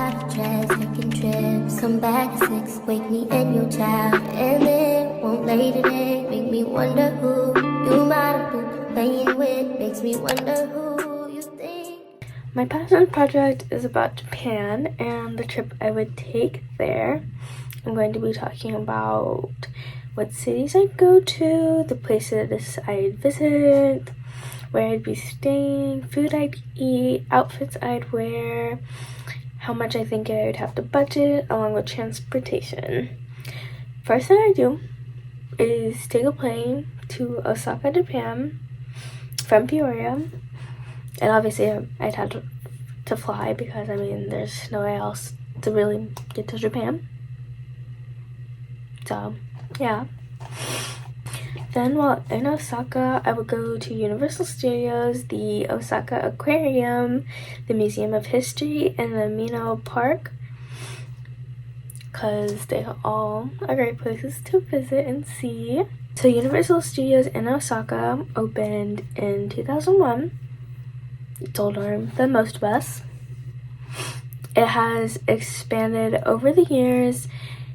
private jets, taking trips. Come back at 6, wake me and your child. And then won't lay today, make me wonder who you might have been playing with. Makes me wonder who you think. My passion project is about Japan and the trip I would take there. I'm going to be talking about what cities I'd go to, the places I'd visit, where I'd be staying, food I'd eat, outfits I'd wear, how much I think I'd have to budget, along with transportation. First thing I do is take a plane to Osaka, Japan, from Peoria. And obviously I'd have to fly because, there's no way else to really get to Japan. So, yeah. Then while in Osaka, I would go to Universal Studios, the Osaka Aquarium, the Museum of History, and the Mino Park, because they all are great places to visit and see. So Universal Studios in Osaka opened in 2001. It's older than most of us. It has expanded over the years.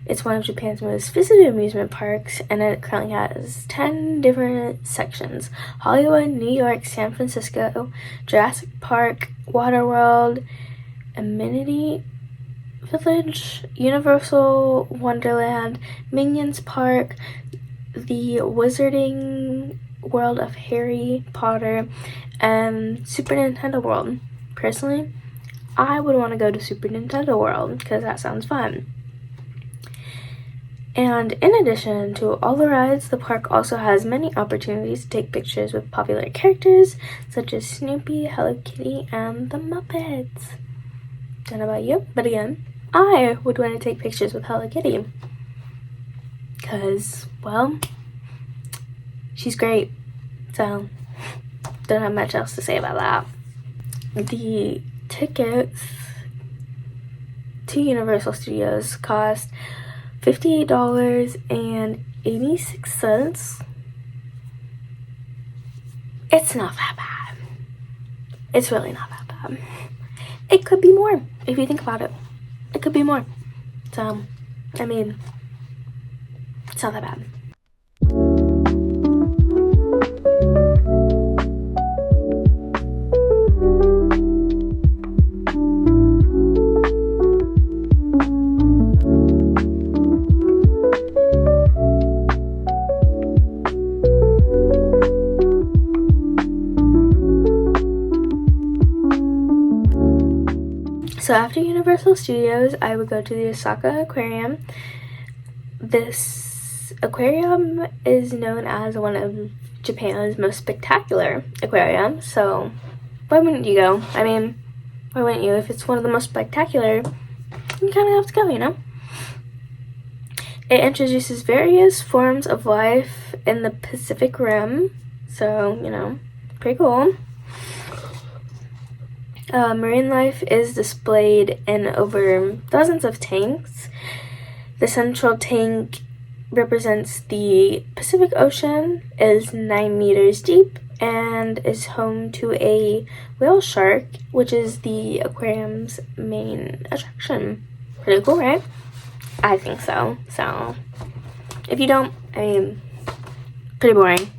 It's one of Japan's most visited amusement parks, and it currently has 10 different sections: Hollywood, New York, San Francisco, Jurassic Park, Waterworld, Amenity Village, Universal Wonderland, Minions Park, the Wizarding World of Harry Potter, and Super Nintendo World. Personally, I would want to go to Super Nintendo World because that sounds fun. And in addition to all the rides, the park also has many opportunities to take pictures with popular characters such as Snoopy, Hello Kitty, and the Muppets. Don't know about you, but again, I would want to take pictures with Hello Kitty because, well, she's great. So, don't have much else to say about that. The tickets to Universal Studios cost $58.86. It's not that bad. It's really not that bad. It could be more if you think about it. It could be more. So, it's not that bad. So after Universal Studios, I would go to the Osaka Aquarium. This aquarium is known as one of Japan's most spectacular aquariums, so why wouldn't you go? Why wouldn't you? If it's one of the most spectacular, you kind of have to go, It introduces various forms of life in the Pacific Rim, so, pretty cool. Marine life is displayed in over dozens of tanks. The central tank represents the Pacific Ocean, is 9 meters deep, and is home to a whale shark, which is the aquarium's main attraction. Pretty cool, right? I think so. So, if you don't, pretty boring.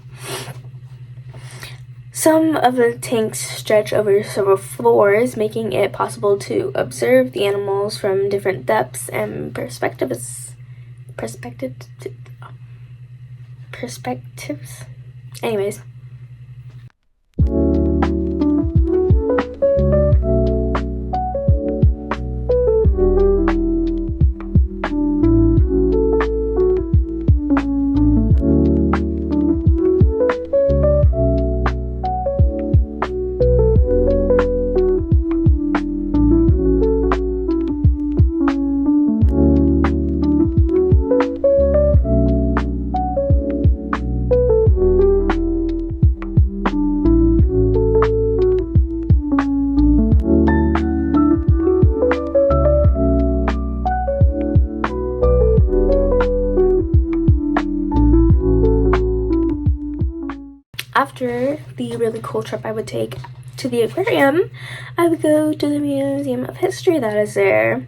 Some of the tanks stretch over several floors, making it possible to observe the animals from different depths and perspectives. Anyways. After the really cool trip I would take, to the aquarium, I would go to the Museum of History that is there.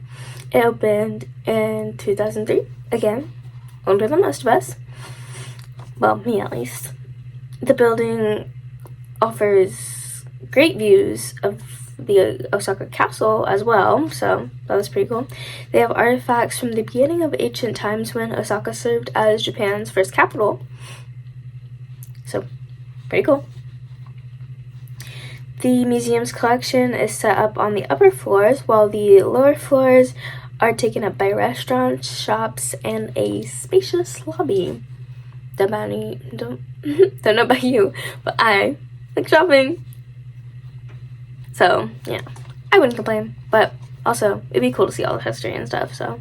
It opened in 2003, again, older than most of us. Well, me at least. The building offers great views of the Osaka castle as well, so that was pretty cool. They have artifacts from the beginning of ancient times when Osaka served as Japan's first capital. So, pretty cool. The museum's collection is set up on the upper floors, while the lower floors are taken up by restaurants, shops, and a spacious lobby. Don't know about you, but I like shopping. So, yeah, I wouldn't complain, but also, it'd be cool to see all the history and stuff, so.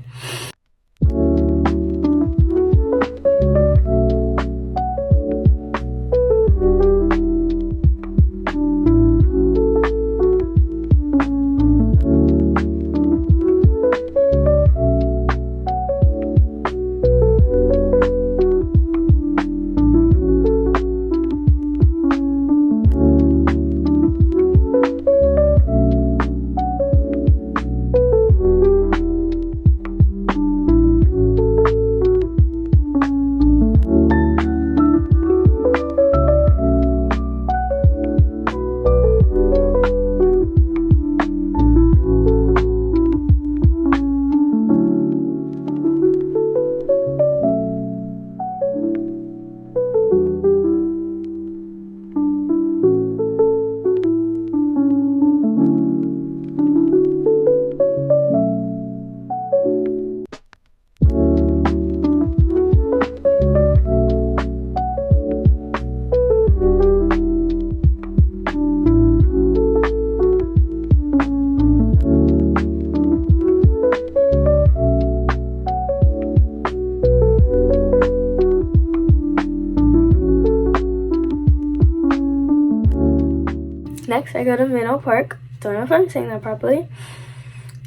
Next, I go to Minnow Park. Don't know if I'm saying that properly.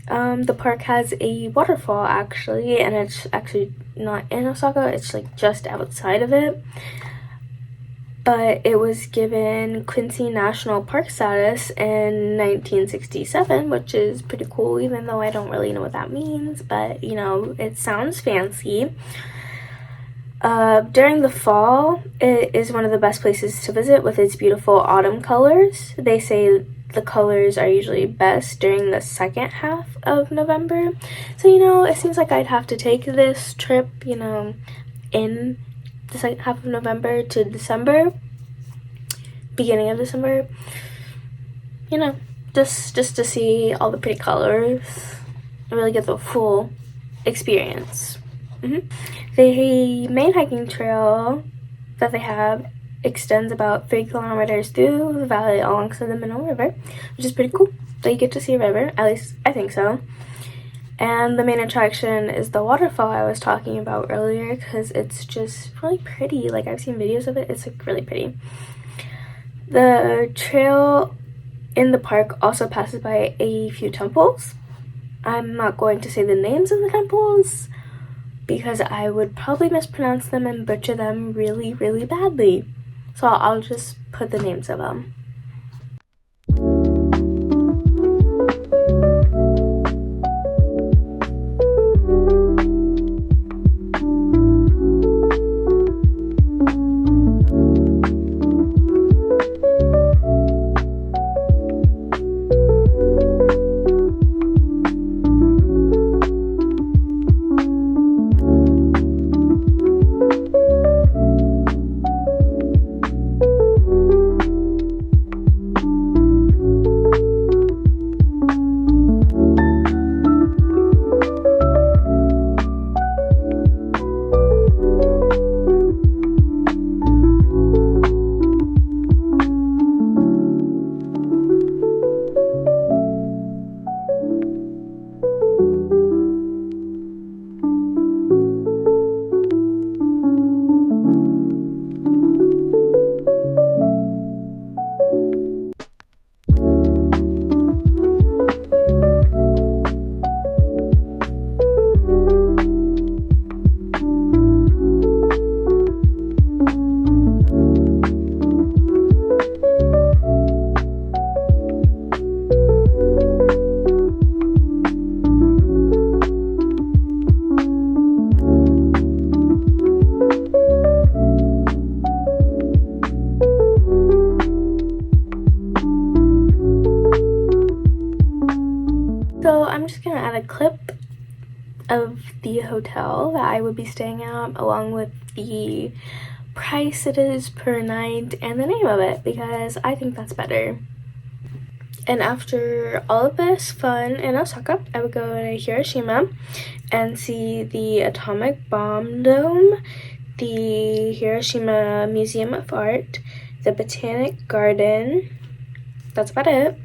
The park has a waterfall, actually, and it's actually not in Osaka. It's like just outside of it. But it was given Quincy National Park status in 1967, which is pretty cool, even though I don't really know what that means. But, you know, it sounds fancy. During the fall, it is one of the best places to visit with its beautiful autumn colors. They say the colors are usually best during the second half of November. So, you know, it seems like I'd have to take this trip, you know, in the second half of November to December, beginning of December, you know, just to see all the pretty colors and really get the full experience. The main hiking trail that they have extends about 3 kilometers through the valley alongside the Minnow River, which is pretty cool. So you get to see a river, at least I think so. And the main attraction is the waterfall I was talking about earlier, because it's just really pretty. Like, I've seen videos of it. It's like really pretty. The trail in the park also passes by a few temples. I'm not going to say the names of the temples because I would probably mispronounce them and butcher them really, really badly. So I'll just put the names of them. So I'm just gonna add a clip of the hotel that I would be staying at, along with the price it is per night and the name of it, because I think that's better. And after all of this fun in Osaka, I would go to Hiroshima and see the atomic bomb dome, the Hiroshima Museum of Art, the Botanic Garden. That's about it,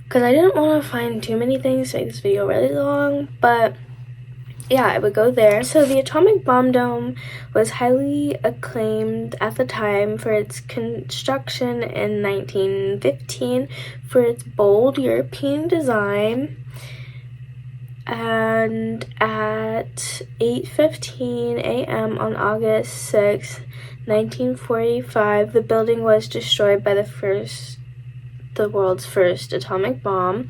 because I didn't want to find too many things to make this video really long, but yeah, I would go there. So the atomic bomb dome was highly acclaimed at the time for its construction in 1915, for its bold European design. And at 8:15 a.m. on August 6, 1945, the building was destroyed by the world's first atomic bomb,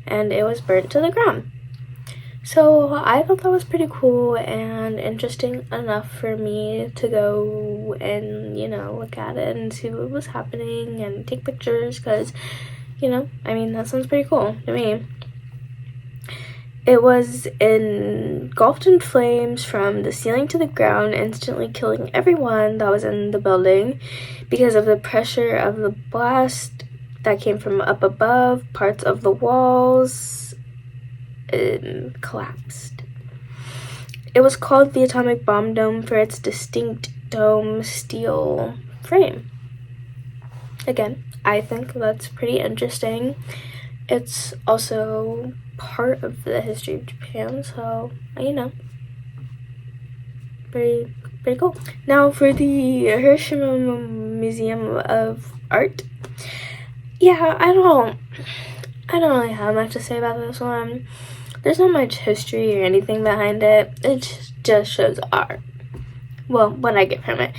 and it was burnt to the ground. So I thought that was pretty cool and interesting enough for me to go and, look at it and see what was happening and take pictures, because, that sounds pretty cool to me. It was engulfed in flames from the ceiling to the ground, instantly killing everyone that was in the building because of the pressure of the blast that came from up above. Parts of the walls collapsed. It was called the atomic bomb dome for its distinct dome steel frame. Again, I think that's pretty interesting. It's also part of the history of Japan, so pretty cool. Now for the Hiroshima Museum of Art. Yeah, I don't really have much to say about this one. There's not much history or anything behind it. It just shows art. Well, what I get from it.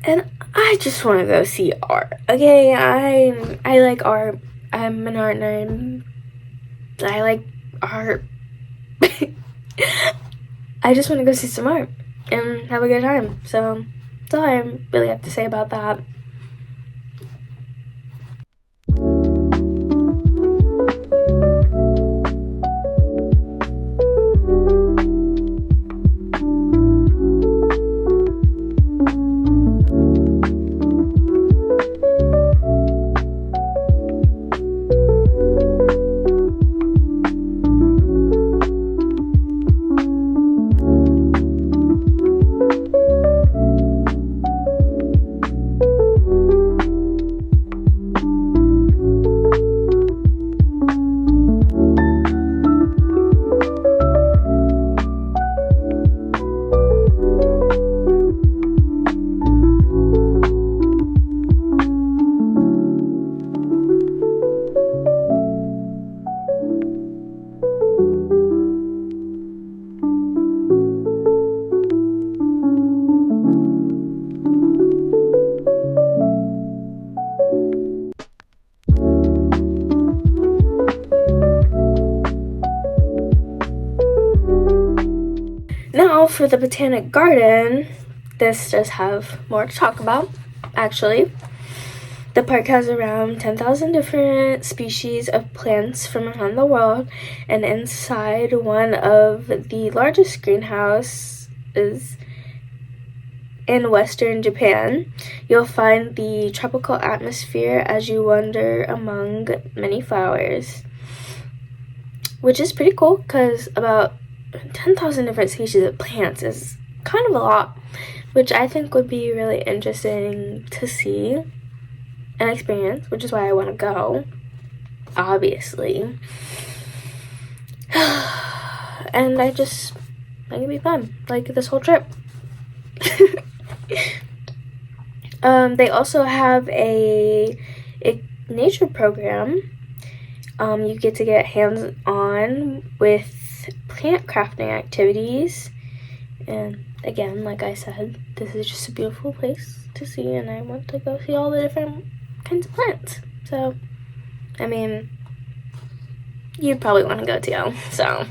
And I just want to go see art. Okay, I like art. I'm an art nerd. I like art. I just want to go see some art and have a good time. So that's all I really have to say about that. Now for the Botanic Garden, this does have more to talk about, actually. The park has around 10,000 different species of plants from around the world, and inside one of the largest greenhouses in western Japan, you'll find the tropical atmosphere as you wander among many flowers, which is pretty cool because about 10,000 different species of plants is kind of a lot, which I think would be really interesting to see and experience, which is why I want to go, obviously. And I think it'd be fun, like this whole trip. They also have a nature program. You get to get hands-on with plant crafting activities, and again, like I said, this is just a beautiful place to see, and I want to go see all the different kinds of plants. So, you'd probably want to go too, so.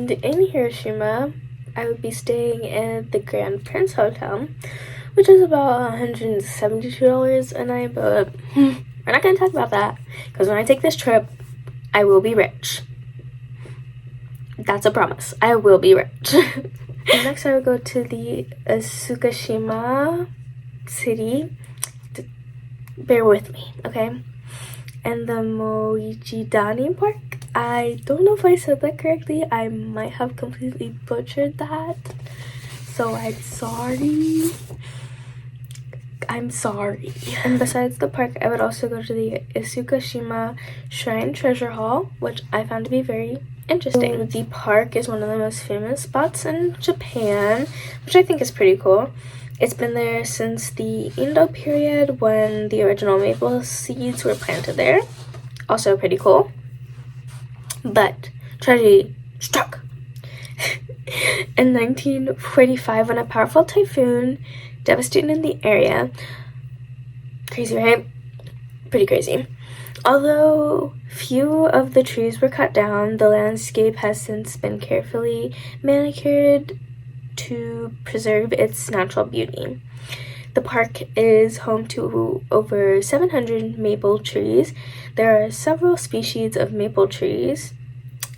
And in Hiroshima, I would be staying in the Grand Prince Hotel, which is about $172 a night, but we're not going to talk about that, because when I take this trip, I will be rich. That's a promise. I will be rich. Next, I would go to the Tsukishima city. Bear with me, okay? And the Moichidani Park. I don't know if I said that correctly. I might have completely butchered that. So I'm sorry. And besides the park, I would also go to the Tsukishima Shrine Treasure Hall, which I found to be very interesting. So the park is one of the most famous spots in Japan, which I think is pretty cool. It's been there since the Edo period, when the original maple seeds were planted there. Also pretty cool. But tragedy struck in 1945 when a powerful typhoon devastated the area. Crazy, right? Pretty crazy. Although few of the trees were cut down, the landscape has since been carefully manicured to preserve its natural beauty. The park is home to over 700 maple trees. There are several species of maple trees,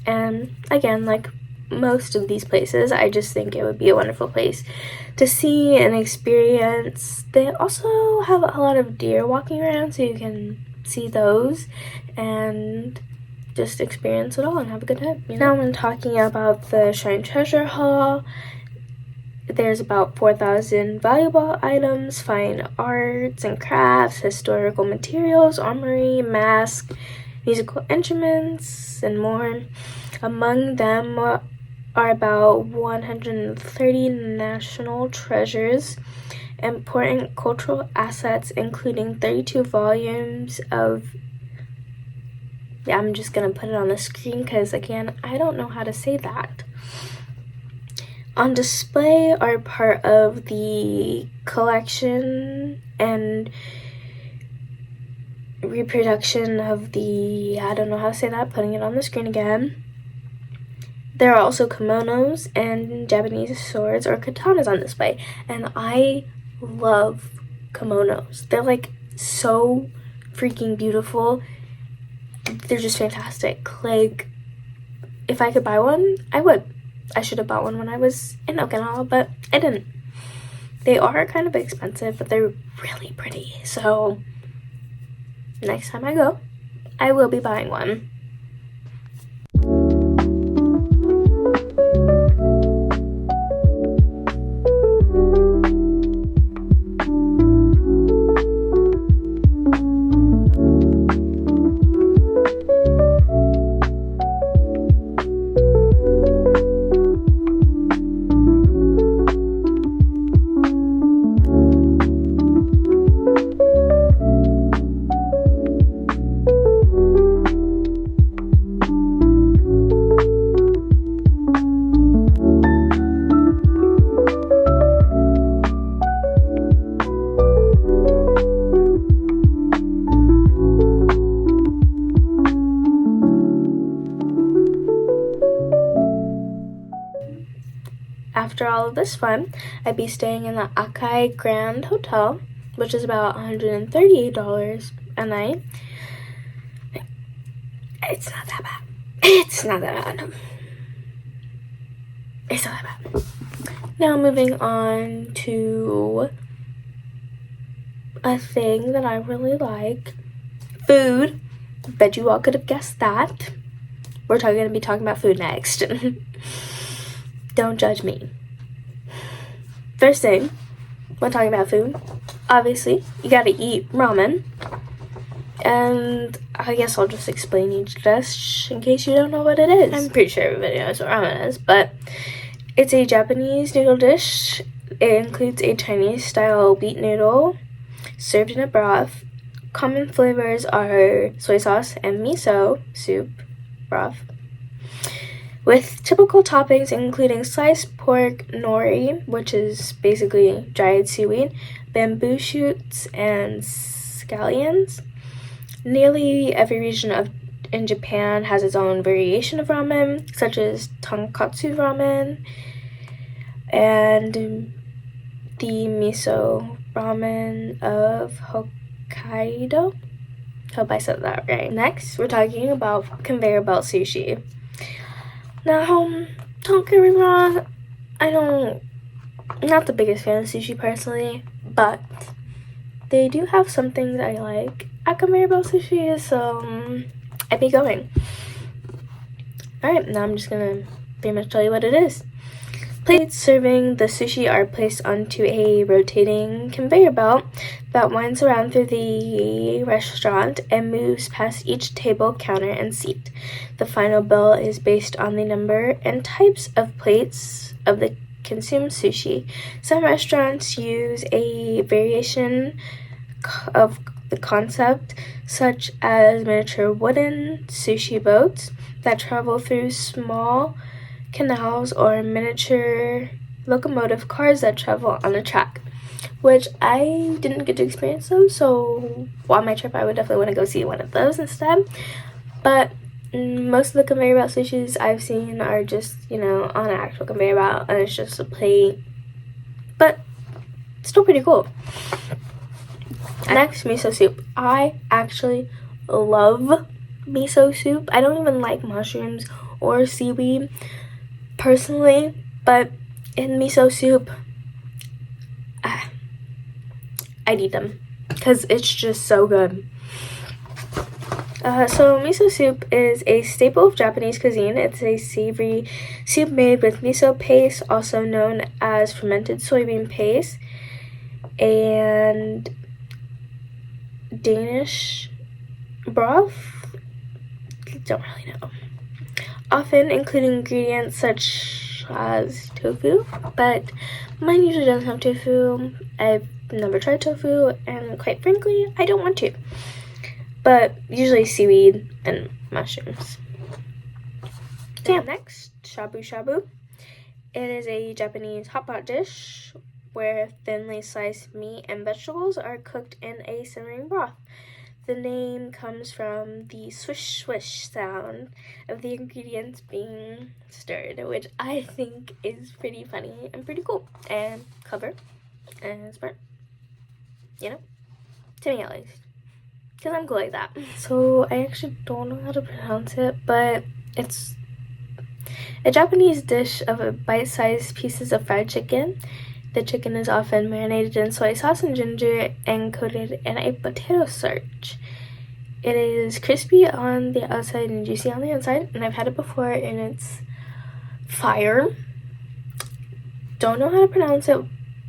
and again, like most of these places, I just think it would be a wonderful place to see and experience. They also have a lot of deer walking around, so you can see those and just experience it all and have a good time. Now, when talking about the Shrine Treasure Hall, there's about 4,000 valuable items, fine arts and crafts, historical materials, armory, masks, musical instruments, and more. Among them are about 130 national treasures, important cultural assets, including 32 volumes of... I'm just gonna put it on the screen because, again, I don't know how to say that. On display are part of the collection and reproduction of the... I don't know how to say that, putting it on the screen again. There are also kimonos and Japanese swords or katanas on display, and I love kimonos. They're like so freaking beautiful. They're just fantastic. Like, if I could buy one, I would. I should have bought one when I was in Okinawa, but I didn't. They are kind of expensive, but they're really pretty. So next time I go, I will be buying one. After all of this fun, I'd be staying in the Akai Grand Hotel, which is about $138 a night. It's not that bad. It's not that bad. Now, moving on to a thing that I really like. Food. Bet you all could have guessed that. We're going to be talking about food next. Don't judge me. First thing, when talking about food, obviously, you gotta eat ramen. And I guess I'll just explain each dish in case you don't know what it is. I'm pretty sure everybody knows what ramen is, but it's a Japanese noodle dish. It includes a Chinese-style beet noodle served in a broth. Common flavors are soy sauce and miso soup broth, with typical toppings including sliced pork, nori, which is basically dried seaweed, bamboo shoots, and scallions. Nearly every region of in Japan has its own variation of ramen, such as tonkatsu ramen and the miso ramen of Hokkaido. Hope I said that right. Next, we're talking about conveyor belt sushi. Now, don't get me wrong, I'm not the biggest fan of sushi personally, but they do have some things I like at conveyor belt sushi, so I'd be going. Alright, now I'm just gonna pretty much tell you what it is. Plates serving the sushi are placed onto a rotating conveyor belt that winds around through the restaurant and moves past each table, counter, and seat. The final bill is based on the number and types of plates of the consumed sushi. Some restaurants use a variation of the concept, such as miniature wooden sushi boats that travel through small canals or miniature locomotive cars that travel on a track, which I didn't get to experience those, so on my trip I would definitely want to go see one of those instead. But most of the conveyor belt sushis I've seen are just, on an actual conveyor belt and it's just a plate, but still pretty cool. Next, miso soup. I actually love miso soup. I don't even like mushrooms or seaweed personally, but in miso soup, I'd eat them because it's just so good. So miso soup is a staple of Japanese cuisine. It's a savory soup made with miso paste, also known as fermented soybean paste, and Danish broth. Don't really know. Often including ingredients such as tofu, but mine usually doesn't have tofu. I've never tried tofu, and quite frankly, I don't want to. But usually seaweed and mushrooms. So next, shabu shabu. It is a Japanese hot pot dish where thinly sliced meat and vegetables are cooked in a simmering broth. The name comes from the swish swish sound of the ingredients being stirred, which I think is pretty funny and pretty cool and clever and smart. To me at least. Because I'm cool like that. So I actually don't know how to pronounce it, but it's a Japanese dish of bite-sized pieces of fried chicken. The chicken is often marinated in soy sauce and ginger and coated in a potato starch. It is crispy on the outside and juicy on the inside, and I've had it before, and it's fire. Don't know how to pronounce it,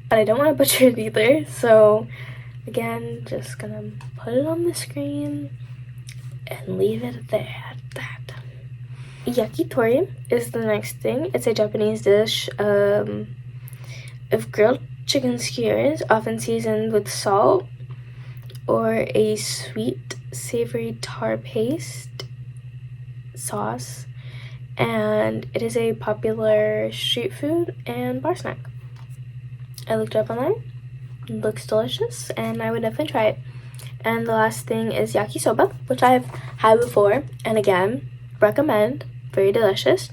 but I don't want to butcher it either, so again, just gonna put it on the screen and leave it there at that. Yakitori is the next thing. It's a Japanese dish of grilled chicken skewers, often seasoned with salt or a sweet, savory tar paste sauce, and it is a popular street food and bar snack. I looked it up online. It looks delicious, and I would definitely try it. And the last thing is yakisoba, which I've had before, and again, recommend. Very delicious.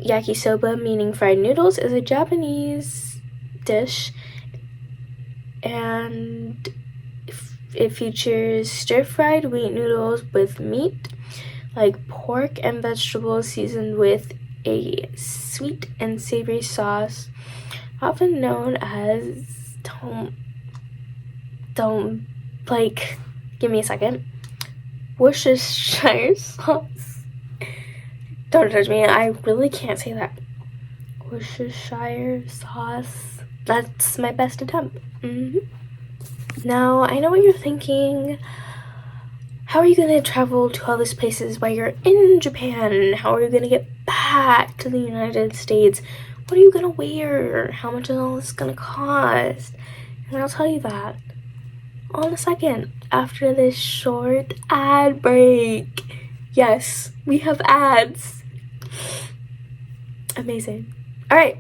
Yakisoba, meaning fried noodles, is a Japanese dish, and it features stir-fried wheat noodles with meat, like pork and vegetables, seasoned with a sweet and savory sauce, often known as give me a second. Worcestershire sauce. Don't judge me, I really can't say that. Worcestershire sauce. That's my best attempt. Now, I know what you're thinking. How are you going to travel to all these places while you're in Japan? How are you going to get back to the United States? What are you going to wear? How much is all this going to cost? And I'll tell you that on a second after this short ad break. Yes, we have ads. Amazing. Alright,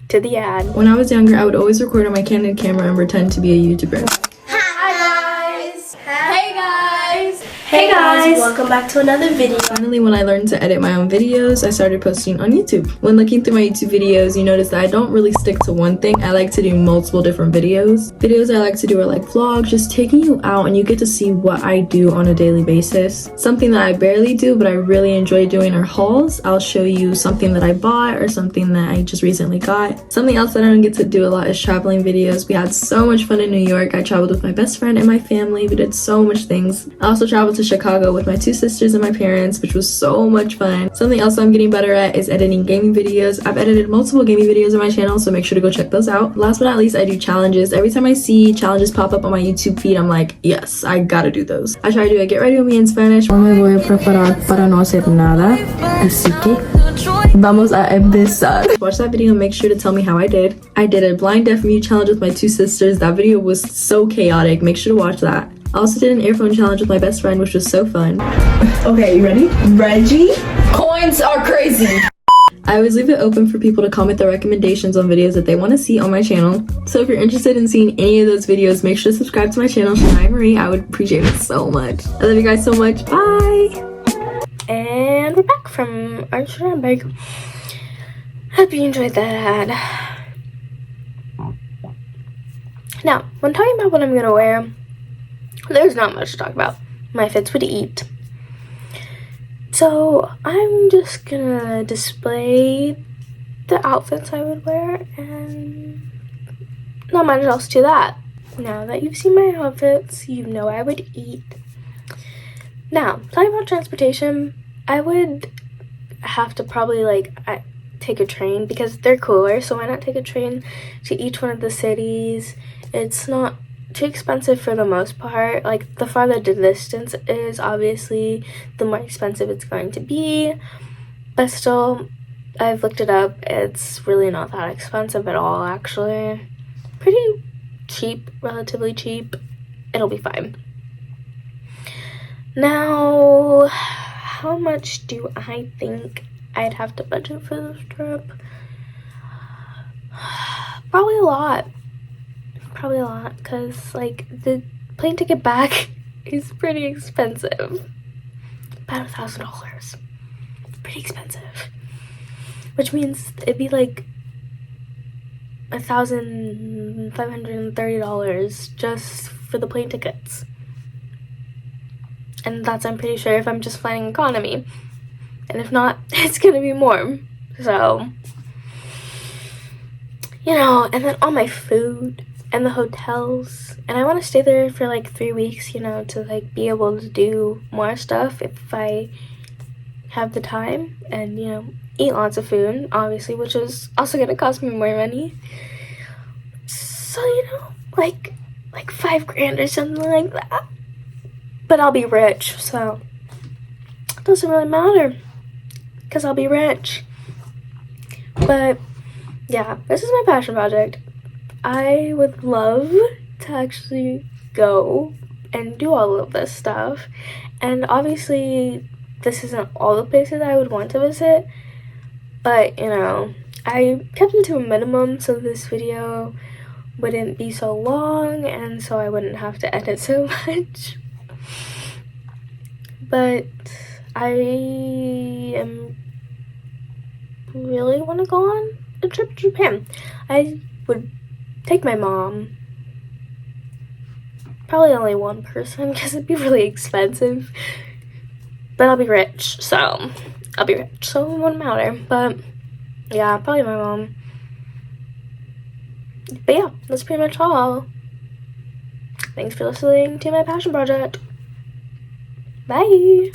to the ad. When I was younger, I would always record on my Canon camera and pretend to be a YouTuber. Hi guys! Hey guys! Hey guys, welcome back to another video. Finally, when I learned to edit my own videos, I started posting on YouTube. When looking through my YouTube videos, you notice that I don't really stick to one thing. I like to do multiple different videos. Videos I like to do are like vlogs, just taking you out and you get to see what I do on a daily basis. Something that I barely do, but I really enjoy doing are hauls. I'll show you something that I bought or something that I just recently got. Something else that I don't get to do a lot is traveling videos. We had so much fun in New York. I traveled with my best friend and my family. We did so much things. I also traveled to Chicago with my 2 sisters and my parents, which was so much fun. Something else I'm getting better at is editing gaming videos. I've edited multiple gaming videos on my channel, so make sure to go check those out. Last but not least, I do challenges. Every time I see challenges pop up on my YouTube feed, I'm like, yes, I gotta do those. I try to do a get ready with me in Spanish. Me voy a preparar para no hacer nada, así que vamos a empezar. Watch that video and make sure to tell me how I did. I did a blind deaf mute challenge with my 2 sisters. That video was so chaotic. Make sure to watch that. I also did an earphone challenge with my best friend, which was so fun. Okay, you ready? Reggie? Coins are crazy. I always leave it open for people to comment their recommendations on videos that they want to see on my channel. So if you're interested in seeing any of those videos, make sure to subscribe to my channel, Shania Marie. I would appreciate it so much. I love you guys so much. Bye! And we're back from our Instagram break. Hope you enjoyed that. Now, when talking about what I'm gonna wear, there's not much to talk about. My fits would eat. So I'm just gonna display the outfits I would wear and not much else to that. Now that you've seen my outfits, you know I would eat. Now, talking about transportation, I would have to probably take a train because they're cooler, so why not take a train to each one of the cities? It's not too expensive for the most part. Like, the farther the distance is, obviously the more expensive it's going to be, but still, I've looked it up, it's really not that expensive at all, actually. Pretty cheap, relatively cheap. It'll be fine. Now, how much do I think I'd have to budget for this trip? Probably a lot, because the plane ticket back is pretty expensive, about $1,000. Pretty expensive, which means it'd be like $1,530 just for the plane tickets, and that's, I'm pretty sure, if I'm just flying economy, and if not, it's gonna be more. So, you know, and then all my food and the hotels, and I want to stay there for 3 weeks, you know, to be able to do more stuff if I have the time, and, you know, eat lots of food, obviously, which is also gonna cost me more money. So, you know, like $5,000 or something like that. But I'll be rich, so it doesn't really matter because I'll be rich. But yeah, this is my passion project. I would love to actually go and do all of this stuff, and obviously this isn't all the places I would want to visit, but you know, I kept it to a minimum so this video wouldn't be so long and so I wouldn't have to edit so much. But I really want to go on a trip to Japan. I would take my mom, probably only one person because it'd be really expensive, but I'll be rich, so it won't matter. But yeah, probably my mom. But yeah, that's pretty much all. Thanks for listening to my passion project. Bye.